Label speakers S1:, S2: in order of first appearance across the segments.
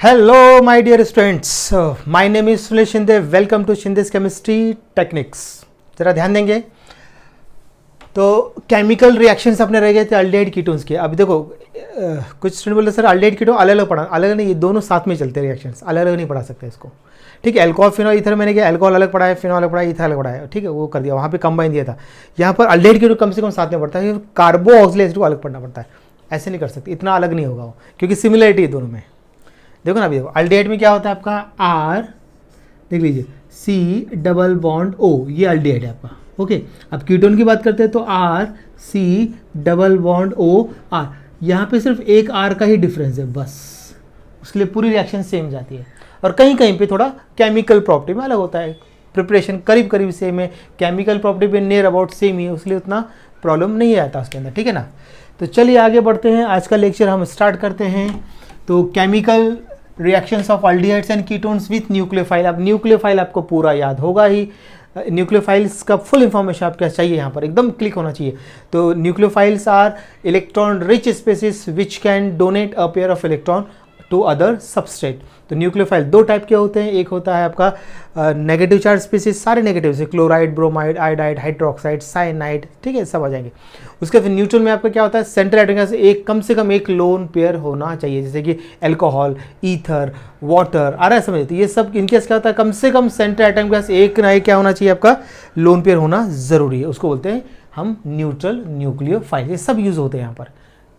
S1: Hello, my dear students. My name is Sunil Shinde. Welcome to Shinde's Chemistry Techniques. जरा ध्यान देंगे तो chemical reactions अपने रह गए थे अल्डिहाइड कीटोन्स के. अभी देखो कुछ स्टूडेंट बोलते सर अल्डिहाइड कीटोन अलग अलग पढ़ा, अलग नहीं, ये दोनों साथ में चलते हैं रिएक्शंस, अलग अलग नहीं पढ़ा सकते इसको. ठीक है, अल्कोहल फिनॉल ईथर मैंने किया, अल्कोहल अलग पढ़ा है, फिनॉल अलग पढ़ा है, ईथर अलग पढ़ा है. ठीक है, वो कर दिया, वहाँ पे कंबाइन दिया था. यहाँ पर अल्डिहाइड कीटोन कम से कम साथ में पढ़ता है, कार्बो ऑक्सिलेज को अलग पढ़ना पड़ता है. ऐसे नहीं कर सकते, इतना अलग नहीं होगा वो, क्योंकि सिमिलरिटी है दोनों में. देखो ना, अभी देखो अल्डिहाइड में क्या होता है आपका आर, देख लीजिए सी डबल बॉन्ड ओ, ये अल्डिहाइड है आपका. ओके, अब कीटोन की बात करते हैं तो R C double bond O R, यहाँ पे सिर्फ एक आर का ही डिफरेंस है बस, उसके लिए पूरी रिएक्शन सेम जाती है. और कहीं कहीं पे थोड़ा केमिकल प्रॉपर्टी में अलग होता है, प्रिपरेशन करीब करीब सेम है, केमिकल प्रॉपर्टी पे नियर अबाउट सेम ही है, उसलिए उतना प्रॉब्लम नहीं आता उसके अंदर. ठीक है ना, तो चलिए आगे बढ़ते हैं, आज का लेक्चर हम स्टार्ट करते हैं. तो chemical reactions of aldehydes and ketones with nucleophile. अब न्यूक्लियोफाइल आपको पूरा याद होगा ही, न्यूक्लियोफाइल्स का फुल इंफॉर्मेशन आपको चाहिए, यहाँ पर एकदम क्लिक होना चाहिए. तो nucleophiles are electron rich species which can donate a pair of electron to other substrate. तो न्यूक्लियोफाइल दो टाइप के होते हैं, एक होता है आपका नेगेटिव चार्ज स्पीसीज, सारे नेगेटिव से chloride, bromide, iodide, hydroxide, cyanide, ठीक है, सब आ जाएंगे. उसके फिर न्यूट्रल में आपका क्या होता है, सेंट्रल एटम का एक कम से कम एक लोन पेयर होना चाहिए, जैसे कि अल्कोहल, ईथर, वाटर, आ रहा है समझ. तो ये सब इनके क्या होता है, कम से कम सेंट्रल एटम के पास एक ना एक क्या होना चाहिए, आपका लोन पेयर होना जरूरी है. उसको बोलते हैं हम न्यूट्रल न्यूक्लियोफाइल. ये सब यूज होते हैं यहाँ पर.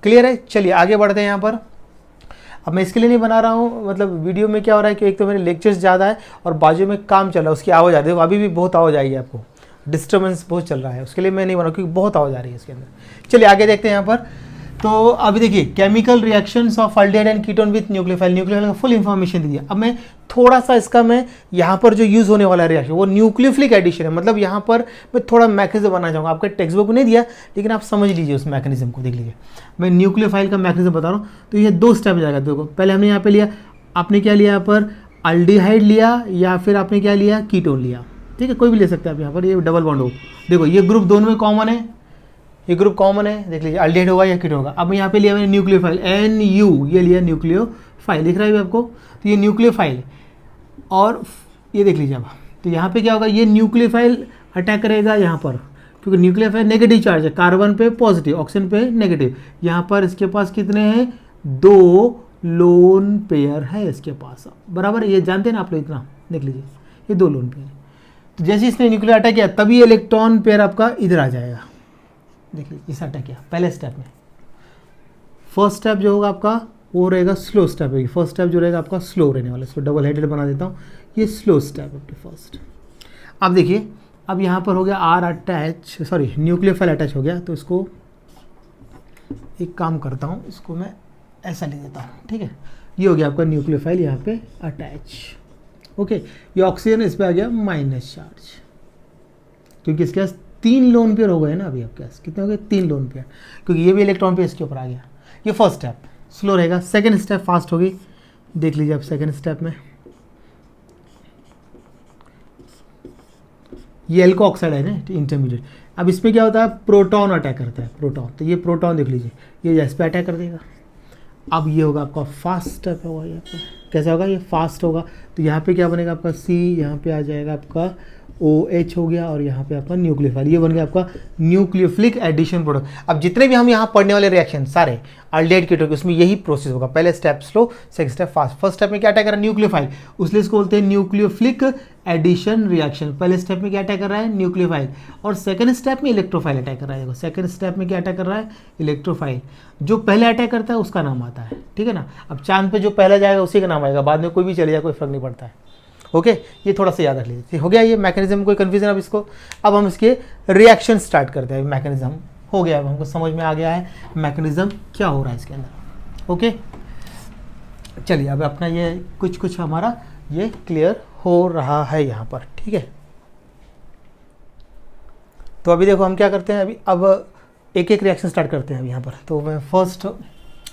S1: क्लियर है, चलिए आगे बढ़ते हैं. यहाँ पर अब मैं इसके लिए नहीं बना रहा हूँ, मतलब वीडियो में क्या हो रहा है कि एक तो मेरे लेक्चर्स ज़्यादा है और बाजू में काम चल रहा है, उसकी आवाज़ आ रही है, अभी भी बहुत आवाज़ आएगी आपको, डिस्टर्बेंस बहुत चल रहा है, उसके लिए मैं नहीं बना क्योंकि बहुत आवाज़ आ रही है इसके अंदर. चलिए आगे देखते हैं यहाँ पर. तो अभी देखिए chemical reactions of aldehyde and ketone with nucleophile. Nucleophile का फुल इन्फॉर्मेशन दे दिया. अब मैं थोड़ा सा इसका मैं यहाँ पर जो यूज़ होने वाला रिएक्शन वो न्यूक्लियोफिलिक एडिशन है. मतलब यहाँ पर मैं थोड़ा मैकेनिज्म बनाना चाहूँगा, आपके टेक्स्ट बुक में नहीं दिया लेकिन आप समझ लीजिए उस मैकेनिज्म को. देख लीजिए मैं न्यूक्लियोफाइल का मैकेनिज्म बता रहा हूँ. तो ये दो स्टेप जाएगा. देखो पहले हमने यहाँ पे लिया, आपने क्या लिया यहाँ पर, अल्डिहाइड लिया या फिर आपने क्या लिया, कीटोन लिया. ठीक है, कोई भी ले सकते हैं आप यहाँ पर. ये डबल बॉन्ड हो, देखो ये ग्रुप दोनों में कॉमन है, ये ग्रुप कॉमन है, देख लीजिए अल्डिहाइड होगा या कीटोन होगा. अब यहाँ पे लिया मैंने न्यूक्लियोफाइल, NU, ये लिया न्यूक्लियोफाइल, दिख रहा है आपको. तो ये न्यूक्लियोफाइल और ये देख लीजिए अब. तो यहाँ पे क्या होगा, ये न्यूक्लियोफाइल अटैक करेगा यहाँ पर, क्योंकि न्यूक्लियोफाइल नेगेटिव चार्ज है, कार्बन पे पॉजिटिव, ऑक्सीजन पे नेगेटिव. यहाँ पर इसके पास कितने हैं, 2 लोन पेयर है इसके पास, बराबर. ये जानते हैं ना आप लोग, इतना देख लीजिए ये 2 लोन पेयर. तो जैसे इसने न्यूक्लियर अटैक किया तभी इलेक्ट्रॉन पेयर आपका इधर आ जाएगा. देख लीजिए इस अटैक किया पहले स्टेप में. फर्स्ट स्टेप जो होगा आपका वो रहेगा स्लो स्टेप है. फर्स्ट स्टेप जो रहेगा आपका स्लो रहने वाला, इसको डबल हेडेड बना देता हूँ, ये स्लो स्टेप है फर्स्ट. अब देखिए अब यहाँ पर हो गया R attach, sorry nucleophile attach हो गया. तो इसको एक काम करता हूँ, इसको मैं ऐसा ले देता हूँ. ठीक है, ये हो गया आपका न्यूक्लियोफाइल यहाँ पे अटैच. ओके, ये ऑक्सीजन इस पर आ गया माइनस चार्ज, क्योंकि इसके पास 3 लोन पेयर हो गए ना. अभी आपके पास कितने हो गए, 3 लोन पेयर, क्योंकि ये भी इलेक्ट्रॉन पेयर इसके ऊपर आ गया. ये फर्स्ट स्टेप स्लो रहेगा. सेकंड स्टेप फास्ट होगी. देख लीजिए अब सेकंड स्टेप में ये एल्को ऑक्साइड है ना, इंटरमीडिएट. अब इसमें क्या होता है, प्रोटॉन अटैक करता है, प्रोटॉन. तो ये प्रोटॉन देख लीजिए, ये इस पर अटैक कर देगा. अब ये होगा आपका फास्ट स्टेप होगा. यहाँ पर कैसा होगा, ये फास्ट होगा. तो यहाँ पे क्या बनेगा आपका C, यहाँ पे आ जाएगा आपका OH हो गया, और यहाँ पे आपका न्यूक्लियोफाइल, ये बन गया आपका न्यूक्लियोफिलिक एडिशन प्रोडक्ट. अब जितने भी हम यहाँ पढ़ने वाले रिएक्शन सारे अल्डिहाइड कीटोन के, उसमें यही प्रोसेस होगा. पहले step slow, second step fast. First step में क्या अटैक कर रहा है, न्यूक्लियोफाइल, उसलिए इसको बोलते हैं न्यूक्लियोफिलिक एडिशन रिएक्शन. पहले स्टेप में क्या अटैक कर रहा है, न्यूक्लियोफाइल, और सेकंड स्टेप में इलेक्ट्रोफाइल अटैक कर रहा है. देखो सेकंड स्टेप में क्या अटैक कर रहा है, इलेक्ट्रोफाइल. जो पहले अटैक करता है उसका नाम आता है. ठीक है ना, अब चांद पे जो पहला जाएगा उसी का नाम आएगा, बाद में कोई भी चले जाए कोई फर्क नहीं पड़ता है. ओके, ये थोड़ा सा याद रख लीजिए. हो गया ये मैकेनिज्म, कोई कंफ्यूजन अब इसको. अब हम इसके रिएक्शन स्टार्ट करते हैं. मैकेनिज्म हो गया, अब हमको समझ में आ गया है मैकेनिज्म क्या हो रहा है इसके अंदर. ओके, चलिए अब अपना ये कुछ हमारा ये क्लियर हो रहा है यहाँ पर. ठीक है, तो अभी देखो हम क्या करते हैं, अभी अब एक एक रिएक्शन स्टार्ट करते हैं अभी यहाँ पर. तो मैं फर्स्ट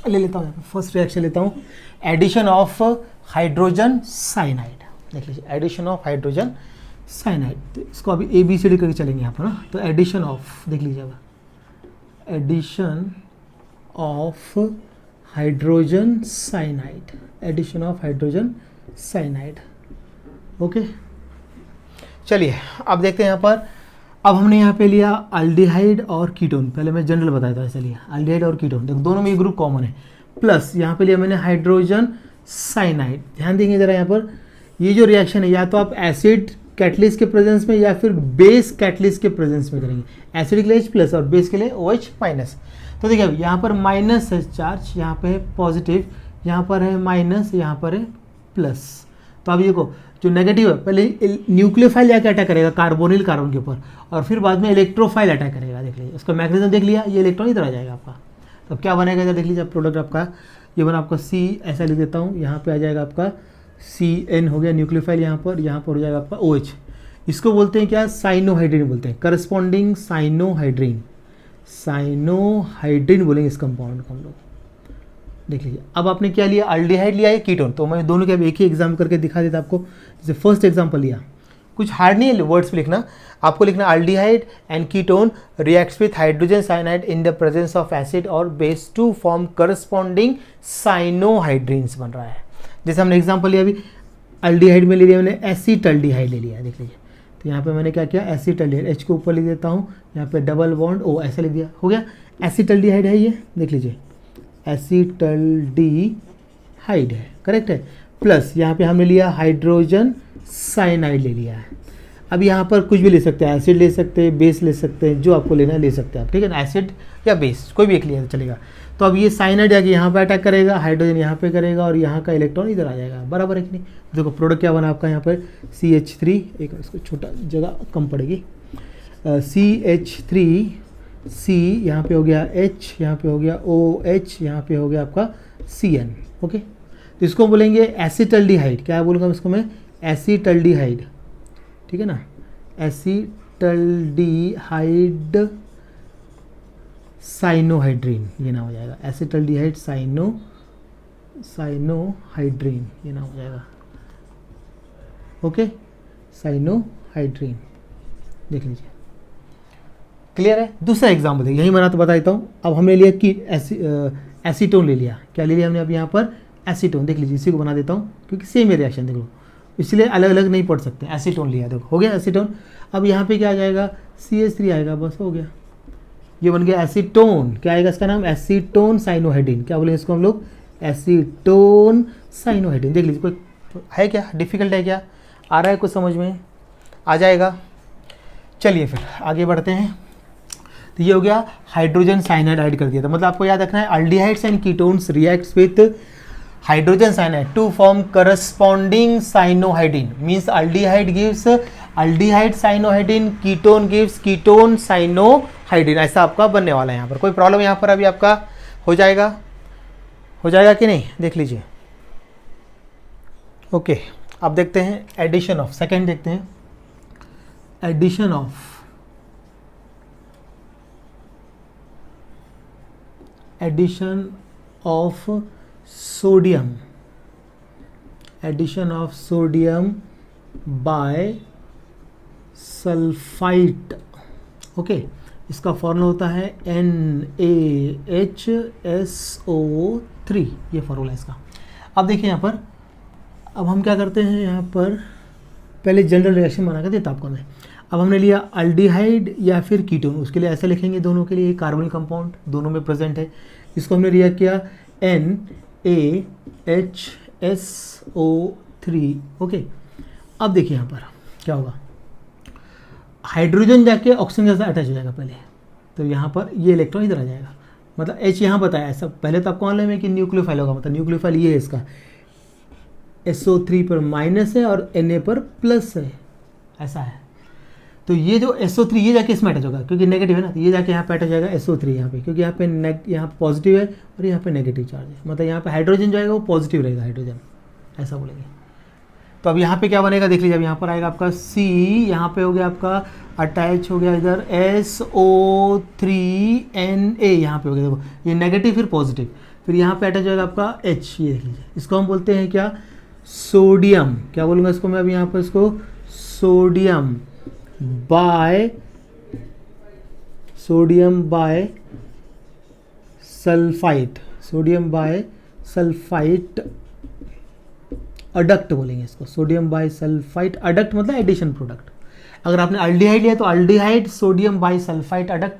S1: ले लेता हूँ, फर्स्ट रिएक्शन लेता हूँ, एडिशन ऑफ हाइड्रोजन साइनाइड. देख लीजिए एडिशन ऑफ हाइड्रोजन साइनाइड. तो इसको अभी ABCD करके चलेंगे यहाँ पर ना. तो एडिशन ऑफ, देख लीजिए अब addition of hydrogen cyanide, addition of hydrogen cyanide. Okay, चलिए अब देखते हैं यहाँ पर। अब हमने यहाँ पे लिया अल्डिहाइड और कीटोन, पहले मैं जनरल बताया था, चलिए अल्डिहाइड और कीटोन, देखो दोनों में ये ग्रुप कॉमन है, प्लस यहाँ पे लिया मैंने हाइड्रोजन साइनाइड। ध्यान देंगे जरा यहाँ पर, ये जो रिएक्शन है या तो आप एसिड कैटलिस्ट के प्रेजेंस में या फिर बेस कैटलिस्ट के प्रेजेंस में करेंगे। एसिड के लिए H+ और बेस के लिए OH-। तो देखिए अब यहाँ पर माइनस है चार्ज, यहाँ पे है पॉजिटिव, यहाँ पर है माइनस, यहाँ पर है प्लस। तो अब देखो जो नेगेटिव है पहले न्यूक्लियोफाइल जाके अटैक करेगा कार्बोनिल कार्बन के ऊपर, और फिर बाद में इलेक्ट्रोफाइल अटैक करेगा। देख लीजिए उसका मैकेनिज्म देख लिया, ये इलेक्ट्रॉन इधर आ जाएगा आपका। तो क्या बनेगा इधर देख लीजिए, प्रोडक्ट आपका ये बना आपका C, ऐसा लिख देता हूँ, यहाँ पे आ जाएगा आपका CN हो गया न्यूक्लियोफाइल, यहाँ पर हो जाएगा आपका OH। इसको बोलते हैं क्या, साइनोहाइड्रीन बोलते हैं, करस्पॉन्डिंग साइनोहाइड्रीन, साइनोहाइड्रीन बोलेंगे इस कंपाउंड को हम लोग। देख लीजिए अब आपने क्या लिया, अल्डिहाइड लिया है कीटोन, तो मैं दोनों के अब एक ही एग्जाम्पल करके दिखा देता आपको। जैसे फर्स्ट एग्जाम्पल लिया, कुछ हार्ड नहीं है वर्ड्स पे लिखना, आपको लिखना aldehyde and ketone reacts with hydrogen cyanide in the presence of acid और बेस टू फॉर्म करस्पॉन्डिंग साइनोहाइड्रीन्स बन रहा है। जैसे हमने एग्जाम्पल लिया अभी, अल्डिहाइड में ले लिया मैंने एसीटल्डिहाइड ले लिया, देख लीजिए। तो यहाँ पे मैंने क्या किया, एसीटल्डिहाइड, H को ऊपर लिख देता हूँ, यहाँ पे डबल बॉन्ड O ऐसा लिख दिया, हो गया एसीटल्डिहाइड है ये, देख लीजिए एसीटल्डिहाइड है, करेक्ट है। प्लस यहाँ पे हमने लिया हाइड्रोजन साइनाइड ले लिया है। अब यहाँ पर कुछ भी ले सकते हैं, एसिड ले सकते हैं, बेस ले सकते हैं, जो आपको लेना है ले सकते हैं आप, ठीक है ना, एसिड या बेस कोई भी एक लिया तो चलेगा। तो अब ये साइनाइड जाके यहाँ पे अटैक करेगा, हाइड्रोजन यहाँ पे करेगा और यहाँ का इलेक्ट्रॉन इधर आ जाएगा, बराबर है कि नहीं। देखो प्रोडक्ट क्या बना आपका यहाँ पर CH3, एक इसको छोटा जगह कम पड़ेगी, CH3C, यहाँ पे हो गया H, यहाँ पे हो गया OH, यहाँ पे हो गया आपका CN। ओके, तो इसको बोलेंगे एसीटल्डिहाइड, क्या बोलूँगा इसको मैं, एसीटल्डिहाइड, ठीक है ना, एसीटल्डिहाइड साइनोहाइड्रीन ये नाम हो जाएगा, एसीटल्डिहाइड साइनोहाइड्रीन ये नाम हो जाएगा। ओके, साइनोहाइड्रीन, देख लीजिए क्लियर है। दूसरा एग्जाम्पल देखिए, यही बना तो बता देता हूँ। अब हमने लिया कि एसीटोन ले लिया, क्या ले लिया हमने अब यहाँ पर एसीटोन, देख लीजिए इसी को बना देता हूँ क्योंकि सेम है रिएक्शन, देख लो इसलिए अलग अलग नहीं पढ़ सकते। एसीटोन लिया, देखो हो गया एसीटोन। अब यहाँ पे क्या आ जाएगा, CH3 आएगा, बस हो गया, ये बन गया एसीटोन। क्या आएगा इसका नाम, एसीटोन साइनोहाइड्रीन, क्या बोलेंगे इसको हम लोग, एसीटोन साइनोहाइड्रीन। देख लीजिए कोई है क्या, डिफिकल्ट है क्या, आ रहा है कुछ समझ में, आ जाएगा। चलिए फिर आगे बढ़ते हैं। तो ये हो गया हाइड्रोजन साइनाइड ऐड कर दिया था, मतलब आपको याद रखना है aldehydes and ketones reacts with hydrogen cyanide to form corresponding cyanohydrin, means aldehyde gives aldehyde cyanohydrin, ketone gives ketone cyanohydrin, ऐसा आपका बनने वाला है। यहाँ पर कोई प्रॉब्लम यहाँ पर अभी आपका हो जाएगा कि नहीं, देख लीजिए। ओके, अब देखते हैं एडिशन ऑफ, सेकेंड देखते हैं addition of sodium bisulphite. Okay, इसका फॉर्मूला होता है NaHSO3, ये फॉर्मूला है इसका। अब देखिए यहाँ पर, अब हम क्या करते हैं यहाँ पर, पहले जनरल रिएक्शन बना कर देता आपको मैं। अब हमने लिया अल्डिहाइड या फिर कीटोन, उसके लिए ऐसे लिखेंगे, दोनों के लिए कार्बन कंपाउंड दोनों में प्रेजेंट है। इसको हमने रिएक्ट किया NaHSO3। ओके, अब देखिए यहाँ पर क्या होगा, हाइड्रोजन जाके ऑक्सीजन के साथ अटैच हो जाएगा पहले, तो यहाँ पर ये इलेक्ट्रॉन इधर आ जाएगा, मतलब H यहाँ बताया ऐसा, पहले तो आपको मालूम है कि न्यूक्लियोफाइल होगा, मतलब न्यूक्लियोफाइल ये है इसका, SO3 पर माइनस है और Na पर प्लस है, ऐसा है। तो ये जो SO3 ये जाके इसमें अटैच होगा क्योंकि नेगेटिव है ना, तो ये जाके यहाँ पे अटैच जाएगा SO3 यहाँ पे, क्योंकि यहाँ पे यहाँ पॉजिटिव है और यहाँ पे नेगेटिव चार्ज है, मतलब यहाँ पे हाइड्रोजन जो आएगा वो पॉजिटिव रहेगा, हाइड्रोजन ऐसा बोलेंगे। तो अब यहाँ पे क्या बनेगा देख लीजिए, अब यहाँ पर आएगा आपका C, यहाँ पे हो गया आपका अटैच हो गया इधर SO3Na, यहाँ पे हो गया, देखो ये नेगेटिव फिर पॉजिटिव, फिर यहाँ पे अटैच होगा आपका H, ये देख लीजिए। इसको हम बोलते हैं क्या, सोडियम, क्या बोलूँगा इसको मैं अब यहाँ पर, इसको sodium bi sodium bisulphite adduct बोलेंगे इसको, सोडियम बाय सल्फाइट अडक्ट मतलब एडिशन प्रोडक्ट। अगर आपने अल्डिहाइड लिया तो aldehyde sodium bisulphite adduct,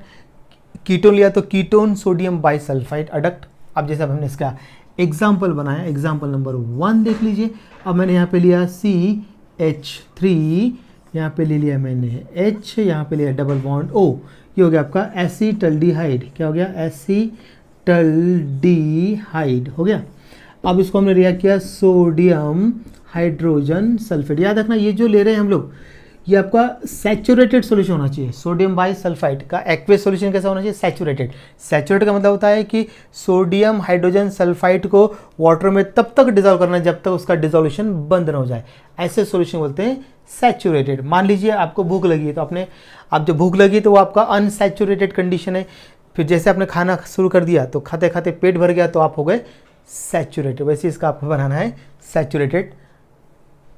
S1: ketone लिया तो ketone sodium bisulphite adduct. अब जैसे अब हमने इसका एग्जाम्पल बनाया, एग्जाम्पल नंबर 1 देख लीजिए। अब मैंने यहाँ पे लिया CH3, यहाँ पे ले लिया मैंने H, यहाँ पे लिया डबल बॉन्ड O, ये हो गया आपका एसीटल्डिहाइड। क्या हो गया? एसीटल्डिहाइड हो गया। अब इसको हमने रिएक्ट किया सोडियम हाइड्रोजन सल्फेट। याद रखना ये जो ले रहे हैं हम लोग, ये आपका सैचुरेटेड सॉल्यूशन होना चाहिए। सोडियम बाई सल्फाइड का एक्वेस सॉल्यूशन कैसा होना चाहिए? सैचुरेटेड। सैचुरेटेड का मतलब होता है कि सोडियम हाइड्रोजन सल्फाइड को वाटर में तब तक डिजोल्व करना है जब तक उसका डिजोल्यूशन बंद ना हो जाए, ऐसे सॉल्यूशन बोलते हैं सैचुरेटेड। मान लीजिए आपको भूख लगी है, तो आप जब भूख लगी तो वो आपका अनसैचुरेटेड कंडीशन है। फिर जैसे आपने खाना शुरू कर दिया तो खाते खाते पेट भर गया तो आप हो गए सैचुरेटेड। वैसे इसका आपको बनाना है सैचुरेटेड,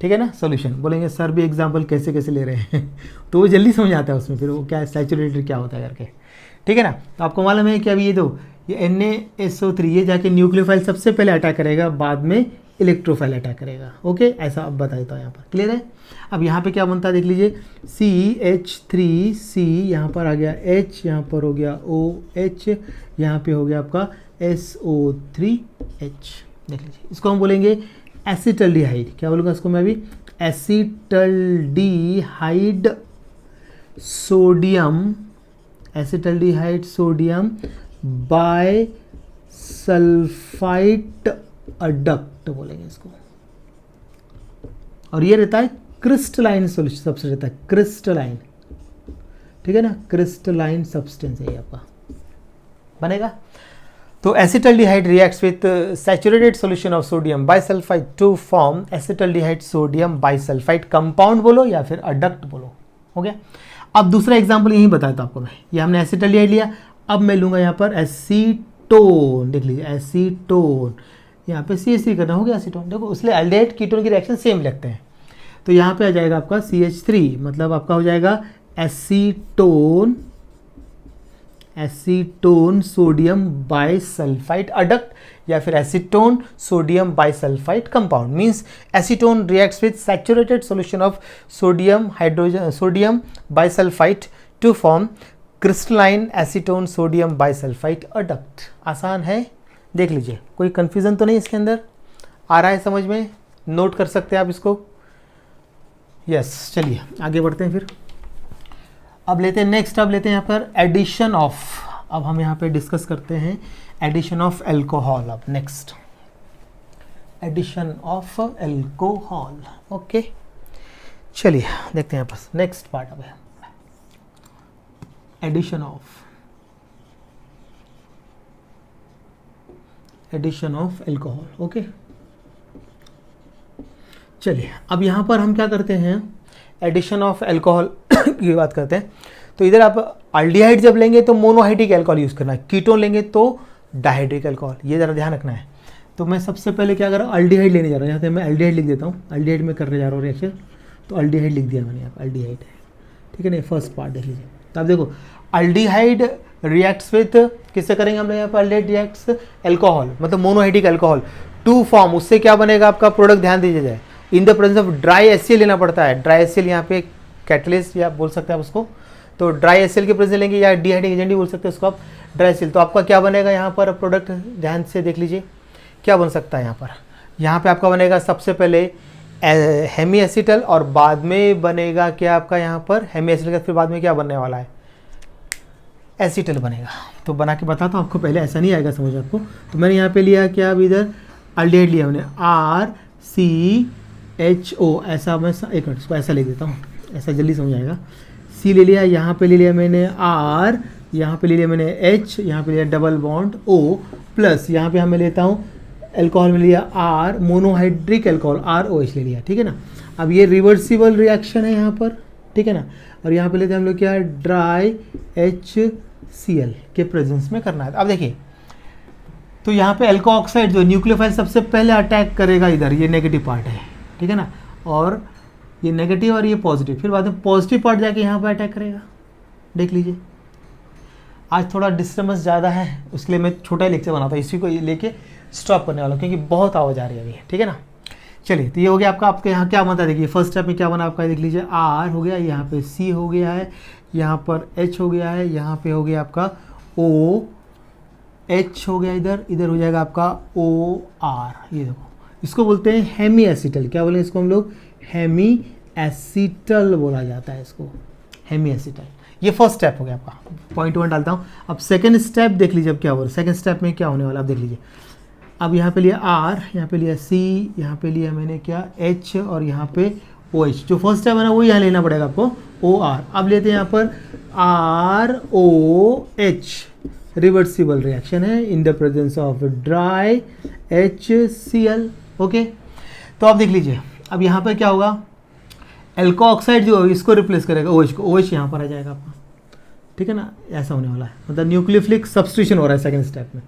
S1: ठीक है ना। सॉल्यूशन बोलेंगे सर भी एग्जांपल कैसे कैसे ले रहे हैं तो वो जल्दी समझ आता है उसमें, फिर वो क्या है सैचुरेटेड क्या होता है करके, ठीक है ना। तो आपको मालूम है कि अभी ये NaSO3 ये जाके न्यूक्लियोफाइल सबसे पहले अटैक करेगा, बाद में इलेक्ट्रोफाइल अटैक करेगा। ओके, ऐसा अब बता देता हूँ यहाँ पर, क्लियर है। अब यहाँ पे क्या बनता है देख लीजिए, CH3C, यहाँ पर आ गया H, यहाँ पर हो गया OH, यहाँ पे हो गया आपका SO3H। देख लीजिए, इसको हम बोलेंगे एसिटल्डिहाइड। क्या बोलूँगा इसको मैं अभी? Acetaldehyde sodium, acetaldehyde sodium bisulphite adduct बोलेंगे इसको। और ये रहता है क्रिस्टलाइन सॉल्यूशन, सबसे रहता है क्रिस्टलाइन, ठीक है ना। क्रिस्टलाइन सब्सटेंस है ये आपका बनेगा। तो acetaldehyde reacts with saturated solution of sodium bisulphide to form acetaldehyde sodium bisulphide compound बोलो या फिर अडक्ट बोलो, हो गया। अब दूसरा एग्जांपल यही बताया था आपको मैं, ये हमने एसिटल्डिहाइड लिया, अब मैं लूंगा यहाँ पर एसीटोन। देख लीजिए एसीटोन, यहाँ पे CH3 करना हो गया एसीटोन। देखो इसलिए एल्डिहाइड कीटोन की रिएक्शन सेम लगते हैं। तो यहाँ पे आ जाएगा आपका CH3, मतलब आपका हो जाएगा acetone, acetone sodium bisulphide adduct या फिर acetone sodium bisulphide compound. Means acetone reacts with saturated solution of sodium hydrogen sodium bisulphide to form crystalline acetone sodium bisulphide adduct. आसान है, देख लीजिए, कोई कंफ्यूजन तो नहीं इसके अंदर आ रहा है समझ में? नोट कर सकते हैं आप इसको। यस, चलिए आगे बढ़ते हैं फिर। अब लेते हैं नेक्स्ट, अब लेते हैं यहाँ पर एडिशन ऑफ। अब हम यहाँ पे डिस्कस करते हैं एडिशन ऑफ एल्कोहल। अब next addition of alcohol. Okay, चलिए देखते हैं यहाँ पर नेक्स्ट पार्ट। अब है एडिशन ऑफ एल्कोहल। ओके, चलिए अब यहाँ पर हम क्या करते हैं, एडिशन ऑफ एल्कोहल की बात करते हैं। तो इधर आप अल्डिहाइड जब लेंगे तो मोनोहाइड्रिक एल्कोहल यूज़ करना है, कीटोन लेंगे तो डायहाइड्रिक एल्कोहल, ये ज़रा ध्यान रखना है। तो मैं सबसे पहले क्या कर रहा हूँ, अल्डिहाइड लेने जा रहा हूँ। यहाँ पे मैं अल्डिहाइड लिख देता हूँ, अल्डिहाइड में करने जा रहा हूँ रिएक्शन, तो अल्डिहाइड लिख दिया मैंने यहाँ पर, अल्डिहाइड है, ठीक है ना। फर्स्ट पार्ट देख लीजिए। तो आप देखो अल्डिहाइड रिएक्ट्स विथ, किससे करेंगे हम लोग यहाँ पर? अल्डिहाइड रिएक्ट्स एल्कोहल, मतलब मोनोहाइड्रिक एल्कोहल टू फॉर्म। उससे क्या बनेगा आपका प्रोडक्ट, ध्यान दीजिए जाए, इन the presence of dry HCl लेना पड़ता है। ड्राई HCl यहाँ पे कैटलिस्ट या बोल सकते हैं आप उसको, तो ड्राई HCl के प्रेजेंस लेंगे या डिहाइड्रिक एजेंट भी बोल सकते हैं उसको आप, ड्राई HCl। तो आपका क्या बनेगा यहाँ पर प्रोडक्ट, ध्यान से देख लीजिए क्या बन सकता है यहाँ पर। यहाँ पे आपका बनेगा सबसे पहले हेमी एसिटल और बाद में बनेगा क्या आपका यहाँ पर हेमी एसिटल का, फिर बाद में क्या बनने वाला है, एसिटल बनेगा। तो बना के बताता हूँ आपको, पहले ऐसा नहीं आएगा समझ आपको। तो मैंने यहाँ पे लिया क्या, अब इधर अल्डिहाइड लिया मैंने RCHO, ऐसा मैं एक मिनट इसको ऐसा लिख देता हूँ, ऐसा जल्दी समझ आएगा। C ले लिया, यहाँ पे ले लिया मैंने R, यहाँ पे ले लिया मैंने H, यहाँ पे लिया डबल बॉन्ड O प्लस, यहाँ पे हमें लेता हूँ एल्कोहल में लिया R, मोनोहाइड्रिक एल्कोहल ROH ले लिया, ठीक है ना। अब ये रिवर्सिबल रिएक्शन है यहाँ पर, ठीक है ना। और यहाँ पे लेते हैं हम लोग क्या, ड्राई HCl के प्रेजेंस में करना है। अब देखिए, तो यहाँ पे एल्को ऑक्साइड जो न्यूक्लियोफाइल सबसे पहले अटैक करेगा, इधर ये नेगेटिव पार्ट है, ठीक है ना, और ये नेगेटिव और ये पॉजिटिव, फिर बाद में पॉजिटिव पार्ट जाके यहाँ पे अटैक करेगा, देख लीजिए। आज थोड़ा डिस्टर्बेंस ज़्यादा है, उसके लिए मैं छोटा ही लेक्चर बनाता हूँ, इसी को लेके स्टॉप करने वाला हूँ क्योंकि बहुत आवाज़ आ रही है अभी, ठीक है ना। चलिए, तो ये हो गया आपका, आपके यहाँ क्या बना, देखिए फर्स्ट स्टेप में क्या बना आपका, देख लीजिए आर हो गया, यहाँ पे सी हो गया है, यहाँ पर एच हो गया है, यहाँ पे हो गया आपका ओ एच हो गया, इधर इधर हो जाएगा आपका ओ आर। ये देखो, इसको बोलते हैं हेमी एसिटल। क्या बोलेंगे इसको हम लोग, हेमी एसिटल बोला जाता है इसको, हेमी एसिटल। ये फर्स्ट स्टेप हो गया आपका, पॉइंट 1 डालता हूँ। अब सेकंड स्टेप देख लीजिए, अब क्या हो रहा है सेकंड स्टेप में, क्या होने वाला अब देख लीजिए। अब यहाँ पे लिया आर, यहाँ पे लिया सी, यहाँ पे लिया मैंने क्या एच, और यहाँ पे ओ एच। जो फर्स्ट स्टेप है ना वो यहाँ लेना पड़ेगा आपको, ओ आर। अब लेते हैं यहाँ पर R O H, reversible reaction है in the presence of dry HCl। Okay, तो आप देख लीजिए, अब यहाँ पर क्या होगा, एल्को ऑक्साइड जो है इसको रिप्लेस करेगा OH को, OH यहाँ पर आ जाएगा आपका, ठीक है ना। ऐसा होने वाला है, मतलब न्यूक्लियोफिलिक सब्स्टिट्यूशन हो रहा है सेकंड स्टेप में,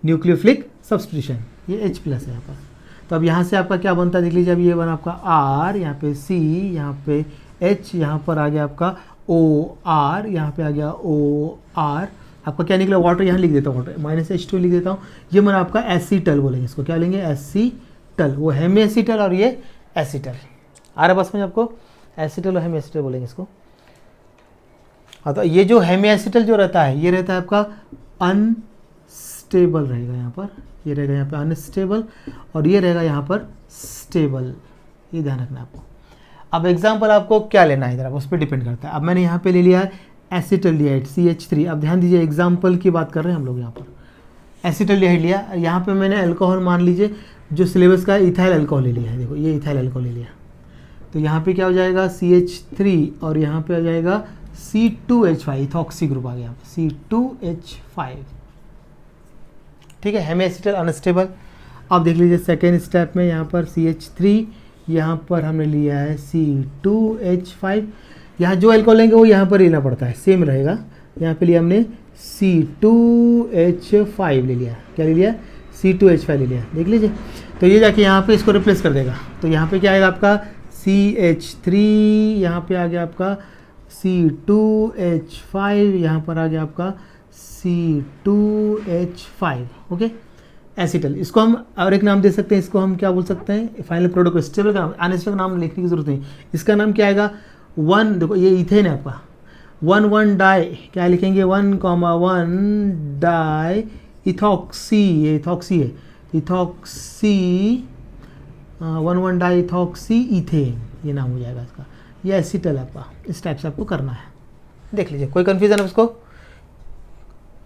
S1: न्यूक्लियोफिलिक सब्स्टिट्यूशन, ये H प्लस है यहाँ पर। तो अब यहाँ से आपका क्या बनता है देख लीजिए, अब ये बना आपका R, यहाँ पे C, यहाँ पे H, यहाँ पर आ गया आपका OR, यहाँ पे आ गया OR। आपका क्या निकला, वाटर, यहाँ लिख देता हूँ वाटर, -H2 लिख देता हूँ। ये मैंने आपका एसीटल बोलेंगे इसको, क्या लेंगे, एसीटल। वो हेमी एसीटल और ये एसीटल, आ रहा है बस में आपको, एसीटल और हेमी एसीटल बोलेंगे इसको। हाँ, तो ये जो हेमी एसीटल जो रहता है, ये रहता है आपका अनस्टेबल रहेगा यहाँ पर, ये रहेगा यहाँ पे अनस्टेबल, और ये रहेगा यहाँ पर स्टेबल, ये ध्यान रखना आपको। अब एग्जाम्पल आपको क्या लेना है इधर, आप उस पर डिपेंड करता है। अब मैंने यहाँ पे ले लिया है एसिटल्डिहाइड CH3। अब ध्यान दीजिए, एग्जाम्पल की बात कर रहे हैं हम लोग यहाँ पर। एसिटल्डिहाइड लिया, यहाँ पे मैंने अल्कोहल मान लीजिए जो सिलेबस का है, इथाइल अल्कोहल ले लिया है, देखो ये इथाइल अल्कोहल ले लिया। तो यहाँ पे क्या हो जाएगा, CH3, और यहाँ पे आ जाएगा C2H5, इथॉक्सी ग्रुप आ गया यहाँ पे, C2H5, ठीक है, हेमी एसिटल अनस्टेबल। अब देख लीजिए सेकेंड स्टेप में, यहाँ पर CH3, यहाँ पर हमने लिया है C2H5। यहाँ जो अल्कोहल लेंगे वो यहाँ पर लेना पड़ता है, सेम रहेगा। यहाँ पे लिया हमने C2H5 ले लिया, क्या ले लिया, C2H5 ले लिया, देख लीजिए। तो ये जाके यहाँ पे इसको रिप्लेस कर देगा, तो यहाँ पे क्या आएगा आपका CH3, यहाँ पे आ गया आपका C2H5, यहाँ पर आ गया आपका C2H5। ओके, एसिटल, इसको हम और एक नाम दे सकते हैं, इसको हम क्या बोल सकते हैं, फाइनल प्रोडक्ट को स्टेबल का नाम, अनस्टेबल नाम लिखने की जरूरत नहीं। इसका नाम क्या आएगा, 1, देखो ये इथेन है आपका, 1 डाई, क्या लिखेंगे, 1,1 डाई इथॉक्सी, ये इथॉक्सी है, इथॉक्सी 1,1 डाई इथॉक्सी इथेन, ये नाम हो जाएगा इसका। ये एसिटल आपका, इस टाइप से आपको करना है, देख लीजिए। कोई कन्फ्यूजन है उसको,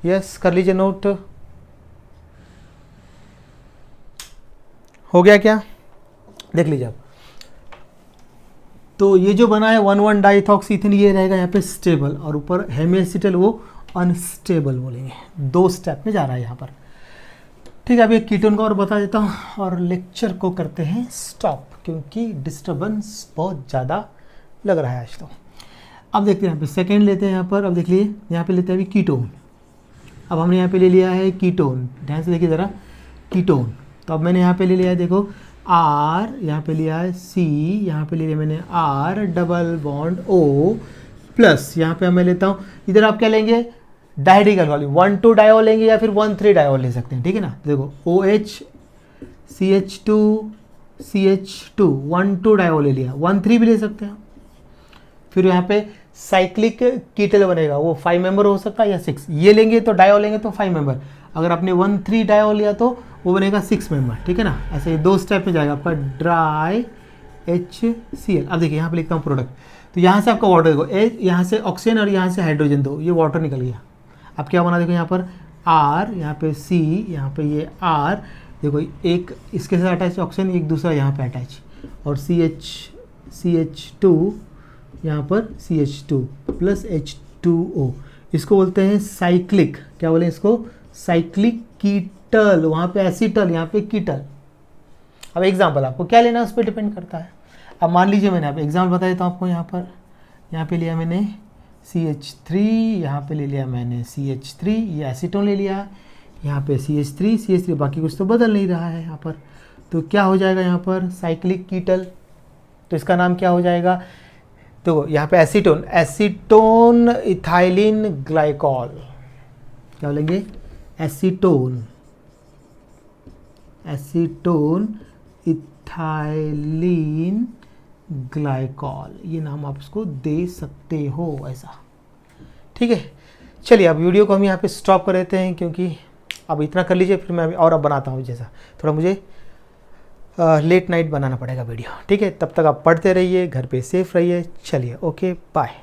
S1: यस कर लीजिए नोट, हो गया क्या, देख लीजिए आप। तो ये जो बना है 1,1 डाइथॉक्सीथेन, ये रहेगा यहाँ पे स्टेबल, और ऊपर हेमी एसिटल वो अनस्टेबल बोलेंगे। 2 स्टेप में जा रहा है यहाँ पर, ठीक है। अभी एक कीटोन का और बता देता हूँ और लेक्चर को करते हैं स्टॉप, क्योंकि डिस्टर्बेंस बहुत ज़्यादा लग रहा है आज तो। अब देखते हैं यहाँ पे सेकेंड लेते हैं यहाँ पर, अब देख लीजिए यहाँ पे लेते हैं अभी कीटोन। अब हमने यहाँ पे ले लिया है कीटोन, ध्यान से देखिए ज़रा, कीटोन। तो अब मैंने यहाँ पे ले लिया है, देखो R, यहाँ पे लिया है C, यहाँ पे ले लिया मैंने R double bond O plus, यहाँ पे मैं लेता हूँ, इधर आप क्या लेंगे, डायहेड्रिक अल्कोहल, 1,2 डायोल लेंगे या फिर 1,3 डायोल ले सकते हैं, ठीक है ना। देखो OH CH2 CH2 1,2 डायोल ले लिया, 1,3 भी ले सकते हैं। फिर यहाँ पे साइक्लिक कीटल बनेगा, वो 5 मेंबर हो सकता है या 6, ये लेंगे तो डायोल लेंगे तो 5 मेंबर, अगर आपने 1,3 डायोल लिया तो वो बनेगा 6 मेंबर, ठीक है ना। ऐसे 2 स्टेप में जाएगा आपका ड्राई HCl। अब देखिए यहाँ पे लिखता हूँ प्रोडक्ट, तो यहाँ से आपका वाटर देखो, यहाँ से ऑक्सीजन और यहाँ से हाइड्रोजन, दो ये वाटर निकल गया। अब क्या बना, देखो यहाँ पर R, यहाँ पे C, यहाँ पे ये R, देखो एक इसके साथ अटैच ऑक्सीजन, एक दूसरा यहाँ पे अटैच, और CH2 यहाँ पर CH2 प्लस H2O, इसको बोलते हैं साइक्लिक, क्या बोले इसको, साइक्लिक कीटल। वहाँ पे एसिटल, यहाँ पे कीटल। अब एग्जाम्पल आपको क्या लेना है उस पर डिपेंड करता है। अब मान लीजिए मैंने आप एग्जाम्पल बता देता हूँ आपको, यहाँ पे लिया मैंने CH3, यहाँ पे ले लिया मैंने CH3, ये एसीटोन ले लिया, यहाँ पे CH3, बाकी कुछ तो बदल नहीं रहा है यहाँ पर। तो क्या हो जाएगा यहाँ पर, साइक्लिक कीटल, तो इसका नाम क्या हो जाएगा, तो यहाँ पे एसीटोन इथाइलिन ग्लाइकॉल, क्या बोलेंगे, एसीटोन इथाइलिन ग्लाइकॉल, ये नाम आप उसको दे सकते हो ऐसा। ठीक है, चलिए अब वीडियो को हम यहाँ पे स्टॉप कर देते हैं, क्योंकि अब इतना कर लीजिए, फिर मैं अभी और अब बनाता हूँ, जैसा थोड़ा मुझे लेट नाइट बनाना पड़ेगा वीडियो। ठीक है, तब तक आप पढ़ते रहिए, घर पे सेफ रहिए। चलिए, ओके बाय।